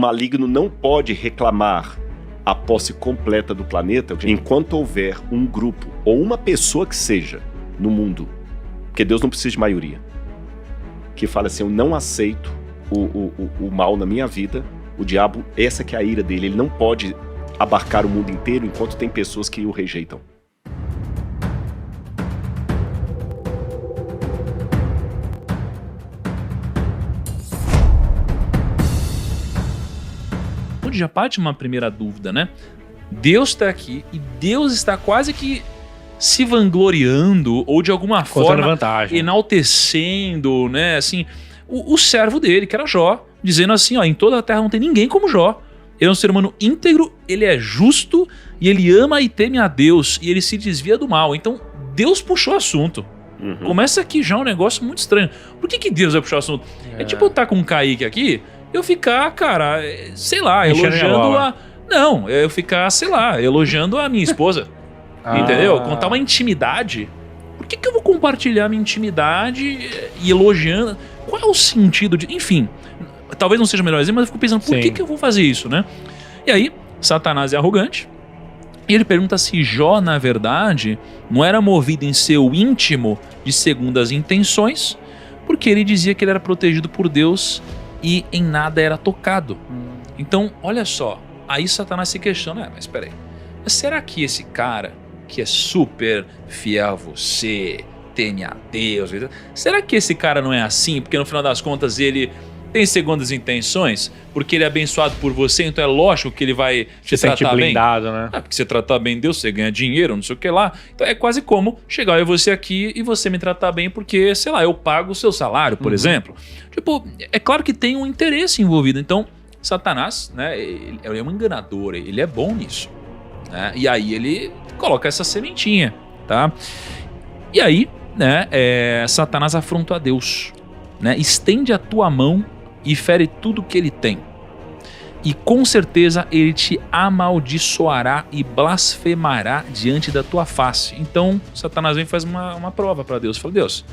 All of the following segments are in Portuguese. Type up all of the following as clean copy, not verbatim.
maligno não pode reclamar a posse completa do planeta enquanto houver um grupo ou uma pessoa que seja no mundo, porque Deus não precisa de maioria, que fala assim: eu não aceito o mal na minha vida. O diabo, essa que é a ira dele, ele não pode abarcar o mundo inteiro enquanto tem pessoas que o rejeitam. Já parte uma primeira dúvida, né? Deus está aqui e Deus está quase que se vangloriando ou de alguma forma vantagem, enaltecendo, né? Assim, o servo dele, que era Jó, dizendo assim: ó, em toda a terra não tem ninguém como Jó. Ele é um ser humano íntegro, ele é justo e ele ama e teme a Deus e ele se desvia do mal. Então Deus puxou o assunto. Começa aqui já um negócio muito estranho. Por que Deus vai puxar o assunto? É tipo eu estar com um Kaique aqui, eu ficar, cara, sei lá, elogiando a... Não, eu ficar, sei lá, elogiando a minha esposa. Entendeu? Contar uma intimidade. Por que eu vou compartilhar minha intimidade e elogiando? Qual é o sentido de... Enfim, talvez não seja o melhor exemplo, mas eu fico pensando, por que eu vou fazer isso, né? E aí, Satanás é arrogante. E ele pergunta se Jó, na verdade, não era movido em seu íntimo de segundas intenções, porque ele dizia que ele era protegido por Deus e em nada era tocado. Então, olha só, aí Satanás se questiona: mas peraí, mas será que esse cara que é super fiel a você, teme a Deus, será que esse cara não é assim? Porque no final das contas ele tem segundas intenções, porque ele é abençoado por você, então é lógico que ele vai te tratar blindado, bem. Né? Porque você tratar bem Deus, você ganha dinheiro, não sei o que lá. Então é quase como chegar eu e você aqui e você me tratar bem porque, sei lá, eu pago o seu salário, por exemplo. Tipo, é claro que tem um interesse envolvido. Então, Satanás, né, ele é um enganador, ele é bom nisso. Né? E aí ele coloca essa sementinha, tá? E aí, né, Satanás afronta a Deus, né? Estende a tua mão e fere tudo que ele tem. E com certeza ele te amaldiçoará e blasfemará diante da tua face. Então, Satanás vem e faz uma prova para Deus. Fala: Deus,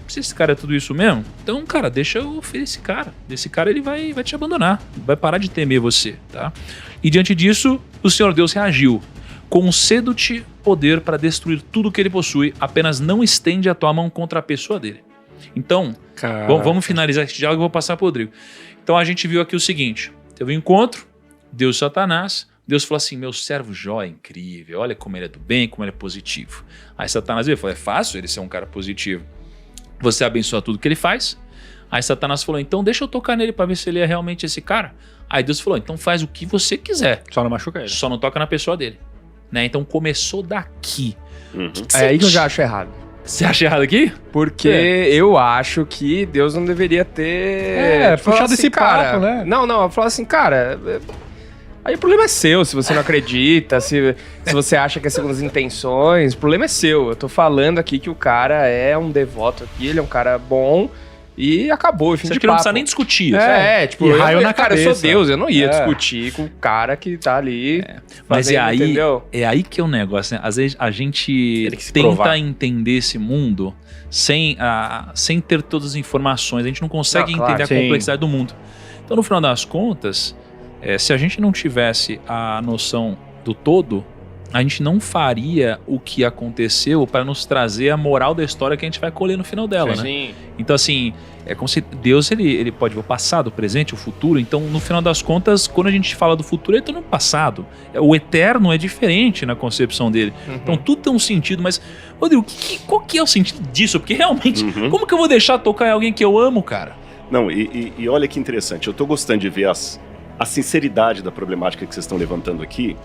se esse cara é tudo isso mesmo, então, cara, deixa eu ferir esse cara. Esse cara ele vai te abandonar, vai parar de temer você, tá? E diante disso, o Senhor Deus reagiu: concedo-te poder para destruir tudo que ele possui, apenas não estende a tua mão contra a pessoa dele. Então, vamos finalizar esse diálogo e vou passar para o Rodrigo. Então a gente viu aqui o seguinte: teve um encontro, Deus e Satanás. Deus falou assim: meu servo Jó é incrível, olha como ele é do bem, como ele é positivo. Aí Satanás veio e falou: é fácil ele ser um cara positivo, você abençoa tudo que ele faz. Aí Satanás falou: então deixa eu tocar nele para ver se ele é realmente esse cara. Aí Deus falou: então faz o que você quiser, só não machuca ele, só não toca na pessoa dele, né? Então começou daqui. É aí que eu já acho errado. Você acha errado aqui? Porque eu acho que Deus não deveria ter... puxado assim, esse papo, né? Não, eu falo assim, cara... Aí o problema é seu, se você não acredita, se você acha que é segundo as intenções, o problema é seu. Eu tô falando aqui que o cara é um devoto aqui, ele é um cara bom e acabou, fim de papo. Não precisa nem discutir. Tipo, eu sou Deus, eu não ia discutir com o cara que tá ali. Mas fazendo, entendeu? É aí que é o negócio, né? Às vezes a gente tenta entender esse mundo sem ter todas as informações, a gente não consegue entender a complexidade do mundo. Então, no final das contas, se a gente não tivesse a noção do todo, a gente não faria o que aconteceu para nos trazer a moral da história que a gente vai colher no final dela, né? Então, assim, é como se Deus ele pode ver o passado, o presente, o futuro. Então, no final das contas, quando a gente fala do futuro, ele está no passado. O eterno é diferente na concepção dele. Então, tudo tem um sentido, mas, Rodrigo, qual que é o sentido disso? Porque realmente, como que eu vou deixar tocar em alguém que eu amo, cara? Não, e olha que interessante, eu tô gostando de ver a sinceridade da problemática que vocês estão levantando aqui.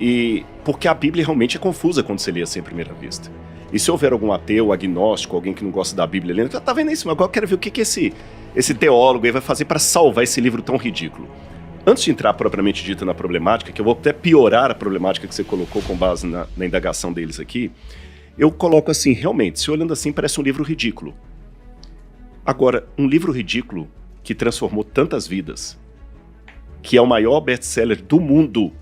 E porque a Bíblia realmente é confusa quando você lê assim à primeira vista. E se houver algum ateu, agnóstico, alguém que não gosta da Bíblia lendo, tá vendo isso? Mas agora eu quero ver o que esse teólogo aí vai fazer para salvar esse livro tão ridículo. Antes de entrar propriamente dito na problemática, que eu vou até piorar a problemática que você colocou com base na indagação deles aqui, eu coloco assim, realmente, se olhando assim, parece um livro ridículo. Agora, um livro ridículo que transformou tantas vidas, que é o maior best-seller do mundo,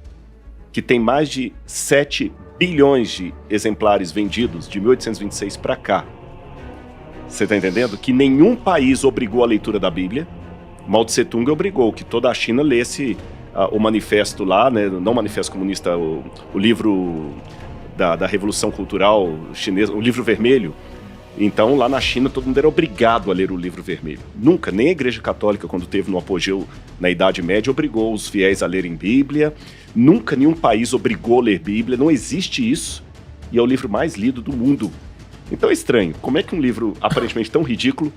que tem mais de 7 bilhões de exemplares vendidos de 1826 para cá. Você tá entendendo? Que nenhum país obrigou a leitura da Bíblia, Mao Tse Tung obrigou que toda a China lesse o manifesto lá, né, não o manifesto comunista, o livro da Revolução Cultural Chinesa, o livro vermelho. Então, lá na China, todo mundo era obrigado a ler o livro vermelho. Nunca, nem a Igreja Católica, quando teve no apogeu na Idade Média, obrigou os fiéis a lerem Bíblia. Nunca nenhum país obrigou a ler Bíblia, não existe isso. E é o livro mais lido do mundo. Então é estranho, como é que um livro aparentemente tão ridículo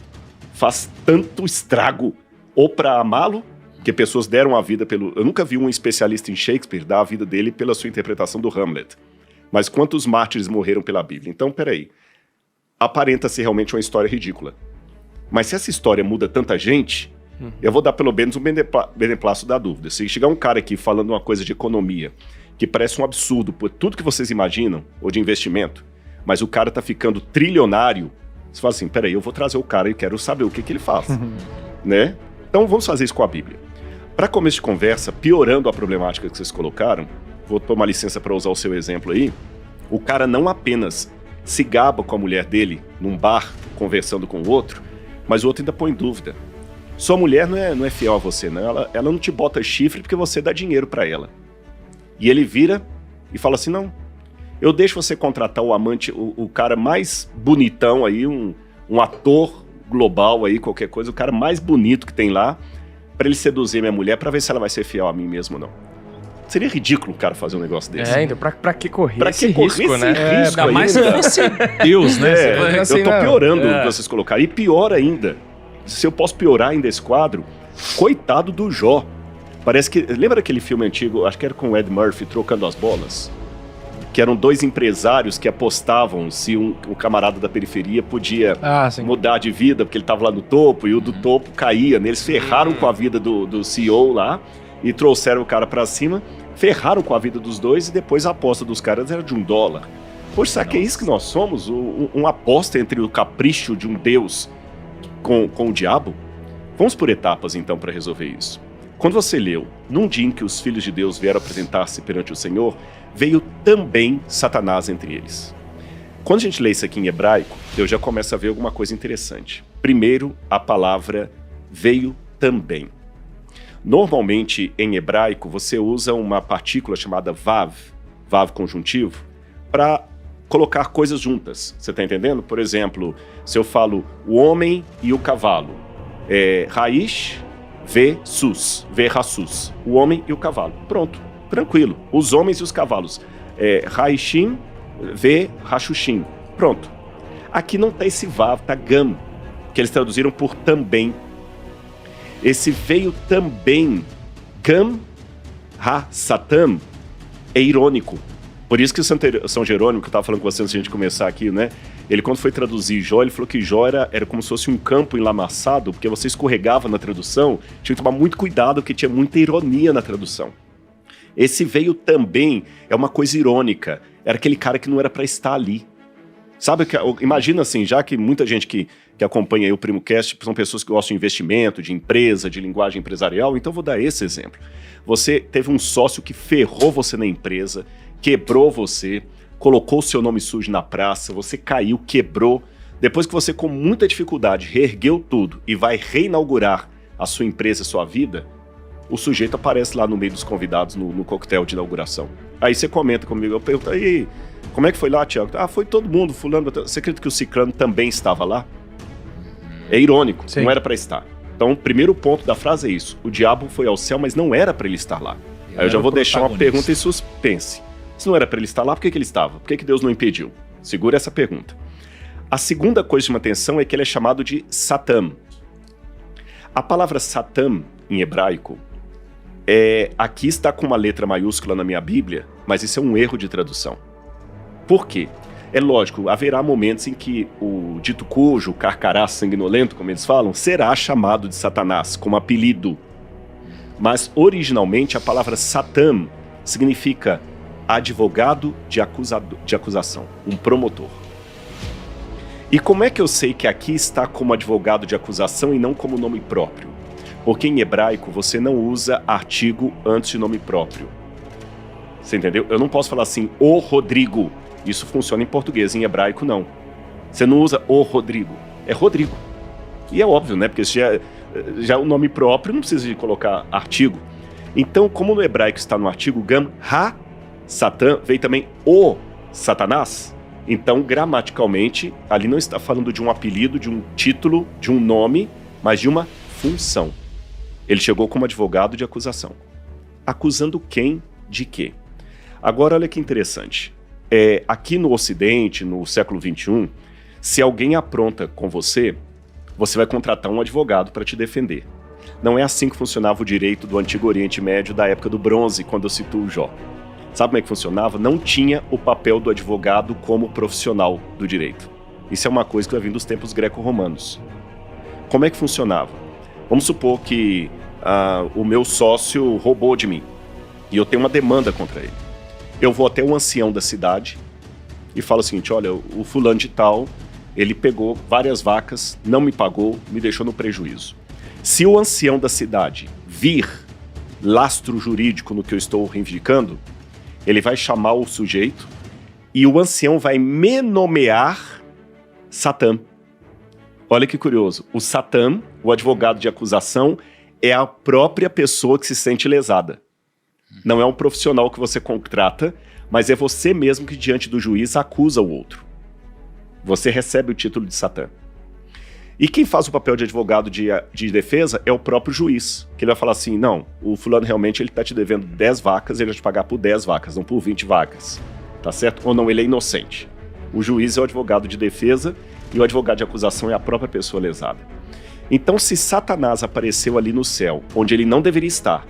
faz tanto estrago? Ou para amá-lo, que pessoas deram a vida pelo... Eu nunca vi um especialista em Shakespeare dar a vida dele pela sua interpretação do Hamlet. Mas quantos mártires morreram pela Bíblia? Então, peraí. Aparenta ser realmente uma história ridícula. Mas se essa história muda tanta gente, eu vou dar pelo menos um beneplácito da dúvida. Se chegar um cara aqui falando uma coisa de economia, que parece um absurdo por tudo que vocês imaginam, ou de investimento, mas o cara tá ficando trilionário, você fala assim, peraí, eu vou trazer o cara e quero saber o que ele faz. Né? Então vamos fazer isso com a Bíblia. Para começo de conversa, piorando a problemática que vocês colocaram, vou tomar licença para usar o seu exemplo aí, o cara não apenas se gaba com a mulher dele num bar, conversando com o outro, mas o outro ainda põe em dúvida. Sua mulher não é fiel a você, não. Ela não te bota chifre porque você dá dinheiro para ela. E ele vira e fala assim, não, eu deixo você contratar o amante, o cara mais bonitão aí, um ator global aí, qualquer coisa, o cara mais bonito que tem lá, para ele seduzir minha mulher, para ver se ela vai ser fiel a mim mesmo ou não. Seria ridículo o cara fazer um negócio desse. Então pra que correr pra esse que correr risco, esse né? risco Ainda mais se ainda? fosse Deus, né? Eu tô piorando o que vocês colocaram. E pior ainda, se eu posso piorar ainda esse quadro, coitado do Jó. Parece que... Lembra daquele filme antigo, acho que era com o Ed Murphy, Trocando as Bolas? Que eram dois empresários que apostavam se o camarada da periferia podia mudar de vida, porque ele tava lá no topo, e o do topo caía. Eles ferraram com a vida do CEO lá, e trouxeram o cara pra cima, ferraram com a vida dos dois, e depois a aposta dos caras era de $1. Poxa, será que é isso que nós somos? Uma aposta entre o capricho de um Deus com o diabo? Vamos por etapas, então, para resolver isso. Quando você leu, num dia em que os filhos de Deus vieram apresentar-se perante o Senhor, veio também Satanás entre eles. Quando a gente lê isso aqui em hebraico, eu já começo a ver alguma coisa interessante. Primeiro, a palavra veio também. Normalmente, em hebraico, você usa uma partícula chamada vav conjuntivo, para colocar coisas juntas. Você está entendendo? Por exemplo, se eu falo o homem e o cavalo, raish, versus, o homem e o cavalo. Pronto, tranquilo. Os homens e os cavalos. Raishim, rashushim. Pronto. Aqui não está esse vav, está gam, que eles traduziram por também. Esse veio também, gam, satam, é irônico. Por isso que o São Jerônimo, que eu estava falando com você antes de a gente começar aqui, né? Ele, quando foi traduzir Jó, ele falou que Jó era como se fosse um campo enlamaçado, porque você escorregava na tradução, tinha que tomar muito cuidado, porque tinha muita ironia na tradução. Esse veio também é uma coisa irônica, era aquele cara que não era para estar ali. Sabe, imagina assim, já que muita gente que acompanha aí o PrimoCast são pessoas que gostam de investimento, de empresa, de linguagem empresarial, então vou dar esse exemplo. Você teve um sócio que ferrou você na empresa, quebrou você, colocou o seu nome sujo na praça, você caiu, quebrou. Depois que você, com muita dificuldade, reergueu tudo e vai reinaugurar a sua empresa, a sua vida, o sujeito aparece lá no meio dos convidados no coquetel de inauguração. Aí você comenta comigo, eu pergunto, aí, como é que foi lá, Tiago? Foi todo mundo, fulano. Você acredita que o ciclano também estava lá? É irônico, sim. Não era para estar. Então, o primeiro ponto da frase é isso. O diabo foi ao céu, mas não era para ele estar lá. Aí eu já vou deixar uma pergunta em suspense. Se não era para ele estar lá, por que ele estava? Por que Deus não impediu? Segura essa pergunta. A segunda coisa de uma atenção é que ele é chamado de Satam. A palavra Satam, em hebraico, aqui está com uma letra maiúscula na minha Bíblia, mas isso é um erro de tradução. Por quê? É lógico, haverá momentos em que o dito cujo, o carcará sanguinolento, como eles falam, será chamado de Satanás, como apelido. Mas, originalmente, a palavra Satam significa advogado de acusação, um promotor. E como é que eu sei que aqui está como advogado de acusação e não como nome próprio? Porque em hebraico você não usa artigo antes de nome próprio. Você entendeu? Eu não posso falar assim, o Rodrigo. Isso funciona em português, em hebraico não. Você não usa o Rodrigo, é Rodrigo. E é óbvio, né? Porque Já o nome próprio não precisa de colocar artigo. Então, como no hebraico está no artigo gam, ha, Satã, veio também o Satanás. Então, gramaticalmente, ali não está falando de um apelido, de um título, de um nome, mas de uma função. Ele chegou como advogado de acusação. Acusando quem de quê? Agora, olha que interessante. Aqui no Ocidente, no século XXI, se alguém apronta com você, você vai contratar um advogado para te defender. Não é assim que funcionava o direito do Antigo Oriente Médio da época do Bronze, quando eu situo Jó. Sabe como é que funcionava? Não tinha o papel do advogado como profissional do direito. Isso é uma coisa que vai vir dos tempos greco-romanos. Como é que funcionava? Vamos supor que o meu sócio roubou de mim e eu tenho uma demanda contra ele. Eu vou até o ancião da cidade e falo o seguinte: olha, o fulano de tal, ele pegou várias vacas, não me pagou, me deixou no prejuízo. Se o ancião da cidade vir lastro jurídico no que eu estou reivindicando, ele vai chamar o sujeito e o ancião vai me nomear Satã. Olha que curioso. O Satã, o advogado de acusação, é a própria pessoa que se sente lesada. Não é um profissional que você contrata, mas é você mesmo que diante do juiz acusa o outro. Você recebe o título de Satã. E quem faz o papel de advogado de defesa é o próprio juiz, que ele vai falar assim: não, o fulano realmente ele está te devendo 10 vacas, ele vai te pagar por 10 vacas, não por 20 vacas, tá certo? Ou não, ele é inocente. O juiz é o advogado de defesa e o advogado de acusação é a própria pessoa lesada. Então, se Satanás apareceu ali no céu, onde ele não deveria estar,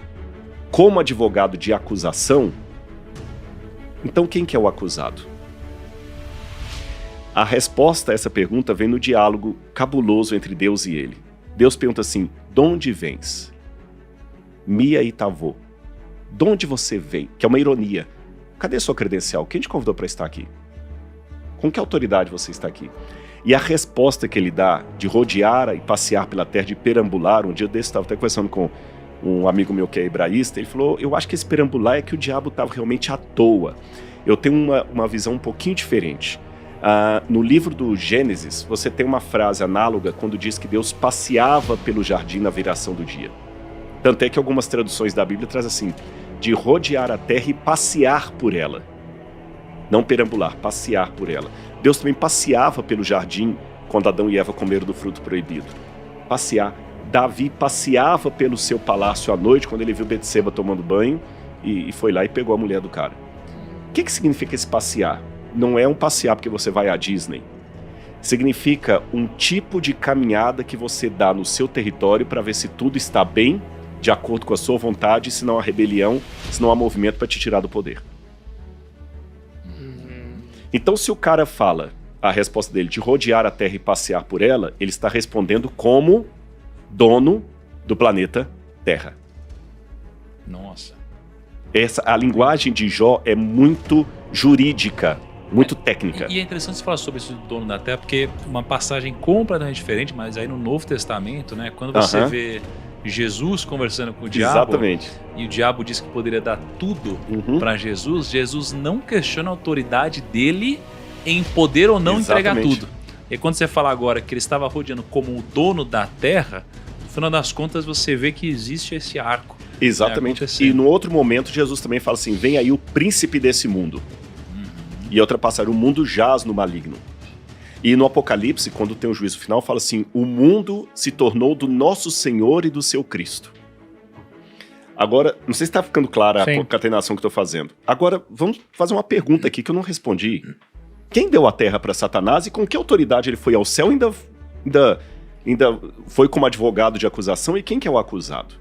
como advogado de acusação, então quem que é o acusado? A resposta a essa pergunta vem no diálogo cabuloso entre Deus e ele. Deus pergunta assim: de onde vens? Mia e Tavô. De onde você vem? Que é uma ironia. Cadê sua credencial? Quem te convidou para estar aqui? Com que autoridade você está aqui? E a resposta que ele dá de rodear e passear pela terra, de perambular, um dia desse estava até conversando com um amigo meu que é hebraísta, ele falou: eu acho que esse perambular é que o diabo estava realmente à toa. Eu tenho uma visão um pouquinho diferente. No livro do Gênesis, você tem uma frase análoga quando diz que Deus passeava pelo jardim na viração do dia. Tanto é que algumas traduções da Bíblia trazem assim: de rodear a terra e passear por ela. Não perambular, passear por ela. Deus também passeava pelo jardim quando Adão e Eva comeram do fruto proibido. Passear. Davi passeava pelo seu palácio à noite quando ele viu Betseba tomando banho e foi lá e pegou a mulher do cara. O que significa esse passear? Não é um passear porque você vai à Disney. Significa um tipo de caminhada que você dá no seu território para ver se tudo está bem, de acordo com a sua vontade, se não há rebelião, se não há movimento para te tirar do poder. Então, se o cara fala a resposta dele de rodear a Terra e passear por ela, ele está respondendo como dono do planeta Terra. Nossa. A linguagem de Jó é muito jurídica, muito técnica. E é interessante você falar sobre esse dono da terra, porque uma passagem completamente diferente, mas aí no Novo Testamento, né, quando você vê Jesus conversando com o diabo, exatamente, e o diabo diz que poderia dar tudo para Jesus, Jesus não questiona a autoridade dele em poder ou não entregar tudo. E quando você fala agora que ele estava rodeando como o dono da terra, no final das contas você vê que existe esse arco. Exatamente. E no outro momento Jesus também fala assim: vem aí o príncipe desse mundo. E outra passagem: o mundo jaz no maligno. E no Apocalipse, quando tem o juízo final, fala assim: o mundo se tornou do nosso Senhor e do seu Cristo. Agora, não sei se está ficando clara a concatenação que estou fazendo. Agora, vamos fazer uma pergunta aqui que eu não respondi. Quem deu a terra para Satanás e com que autoridade ele foi ao céu e ainda foi como advogado de acusação? E quem que é o acusado?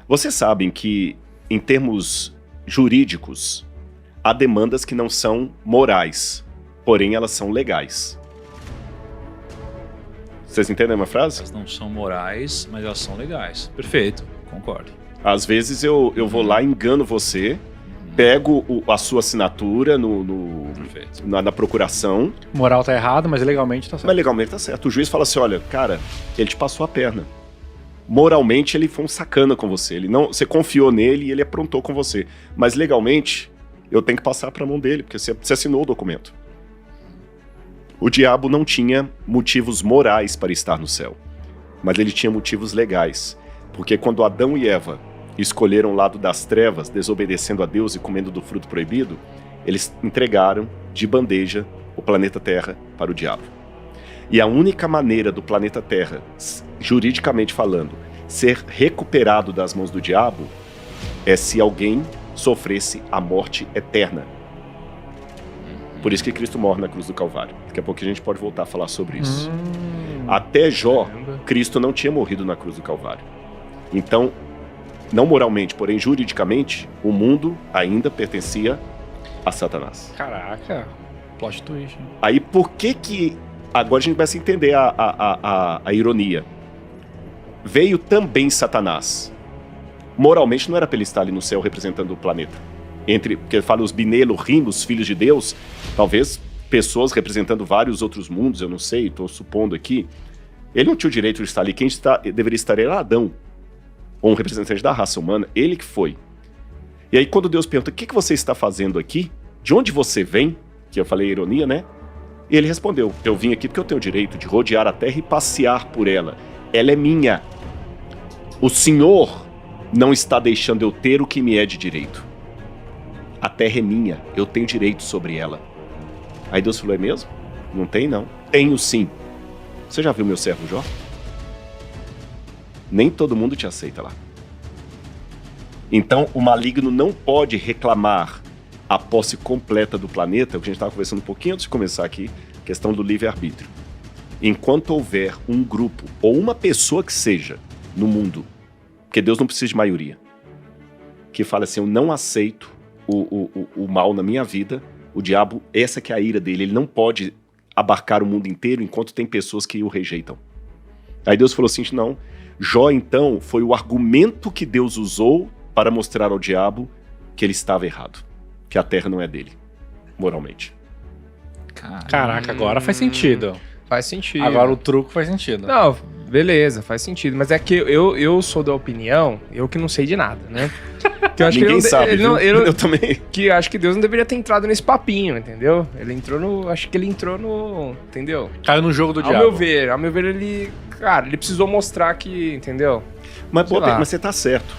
Vocês sabem que, em termos jurídicos, há demandas que não são morais, porém elas são legais. Vocês entendem a minha frase? Elas não são morais, mas elas são legais. Perfeito, concordo. Às vezes eu vou lá, engano você, pego a sua assinatura na procuração. Moral tá errado, mas legalmente tá certo. Mas legalmente tá certo. O juiz fala assim: olha, cara, ele te passou a perna. Moralmente ele foi um sacana com você. Você confiou nele e ele aprontou com você. Mas legalmente eu tenho que passar para a mão dele, porque você assinou o documento. O diabo não tinha motivos morais para estar no céu. mas ele tinha motivos legais. Porque quando Adão e Eva escolheram o lado das trevas, desobedecendo a Deus e comendo do fruto proibido, eles entregaram de bandeja o planeta Terra para o diabo. E a única maneira do planeta Terra, juridicamente falando, ser recuperado das mãos do diabo é se alguém sofresse a morte eterna. Por isso que Cristo morre na cruz do Calvário. Daqui a pouco a gente pode voltar a falar sobre isso. Até Jó, Cristo não tinha morrido na cruz do Calvário. Então, não moralmente, porém juridicamente, o mundo ainda pertencia a Satanás. Caraca, plot twist. Hein? Aí por que agora a gente começa a entender a ironia. Veio também Satanás. Moralmente não era para ele estar ali no céu representando o planeta. Porque ele fala os Binelo-Rim, os filhos de Deus, talvez pessoas representando vários outros mundos, eu não sei, estou supondo aqui. Ele não tinha o direito de estar ali. Quem deveria estar era Adão, ou um representante da raça humana, ele que foi. E aí quando Deus pergunta, o que você está fazendo aqui? De onde você vem? Que eu falei ironia, né? E ele respondeu, eu vim aqui porque eu tenho o direito de rodear a terra e passear por ela. Ela é minha. O Senhor não está deixando eu ter o que me é de direito. A terra é minha, eu tenho direito sobre ela. Aí Deus falou, é mesmo? Não tem não. Tenho sim. Você já viu meu servo Jó? Nem todo mundo te aceita lá. Então o maligno não pode reclamar a posse completa do planeta, o que a gente estava conversando um pouquinho antes de começar aqui, questão do livre-arbítrio. Enquanto houver um grupo, ou uma pessoa que seja, no mundo, porque Deus não precisa de maioria, que fala assim, eu não aceito o mal na minha vida, o diabo, essa que é a ira dele, ele não pode abarcar o mundo inteiro enquanto tem pessoas que o rejeitam. Aí Deus falou assim, não, Jó então foi o argumento que Deus usou para mostrar ao diabo que ele estava errado, que a terra não é dele, moralmente. Caraca, agora faz sentido. Faz sentido. Agora o truco faz sentido. Não, beleza, faz sentido. Mas é que eu sou da opinião, eu que não sei de nada, né? Que eu acho Ninguém que sabe, viu? eu também. Que acho que Deus não deveria ter entrado nesse papinho, entendeu? Acho que ele entrou no, entendeu? Caiu no jogo do diabo. Ao meu ver, ele precisou mostrar que, entendeu? Mas você tá certo.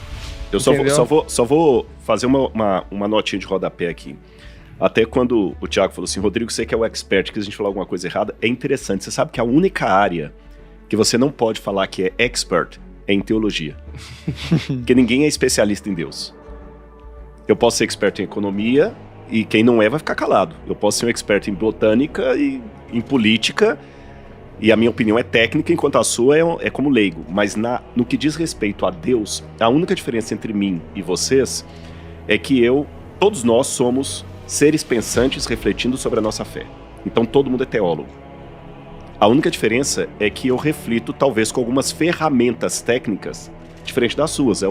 Eu só vou fazer uma notinha de rodapé aqui. Até quando o Thiago falou assim, Rodrigo, você que é o expert, que a gente falou alguma coisa errada, é interessante. Você sabe que a única área que você não pode falar que é expert é em teologia. Porque ninguém é especialista em Deus. Eu posso ser expert em economia e quem não é vai ficar calado. Eu posso ser um expert em botânica e em política e a minha opinião é técnica, enquanto a sua é como leigo. Mas no que diz respeito a Deus, a única diferença entre mim e vocês é que todos nós somos seres pensantes refletindo sobre a nossa fé. Então todo mundo é teólogo. A única diferença é que eu reflito talvez com algumas ferramentas técnicas diferente das suas. É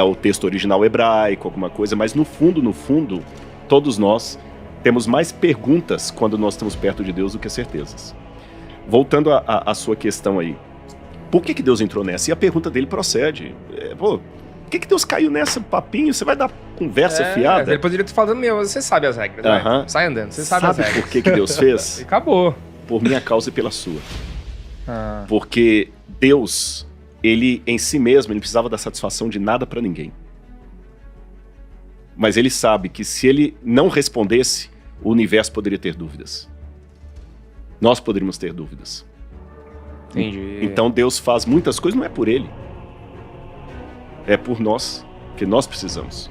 o texto original hebraico, alguma coisa, mas no fundo, todos nós temos mais perguntas quando nós estamos perto de Deus do que certezas. Voltando à sua questão aí, por que Deus entrou nessa? E a pergunta dele procede. Por que Deus caiu nessa papinho? Você vai dar conversa fiada? Ele poderia ter falado, você sabe as regras, né? Sai andando, você sabe as regras. Por que Deus fez? E acabou. Por minha causa e pela sua. Porque Deus, ele em si mesmo, ele não precisava dar satisfação de nada para ninguém. Mas ele sabe que se ele não respondesse, o universo poderia ter dúvidas. Nós poderíamos ter dúvidas. Entendi. Então Deus faz muitas coisas, não é por ele. É por nós, que nós precisamos.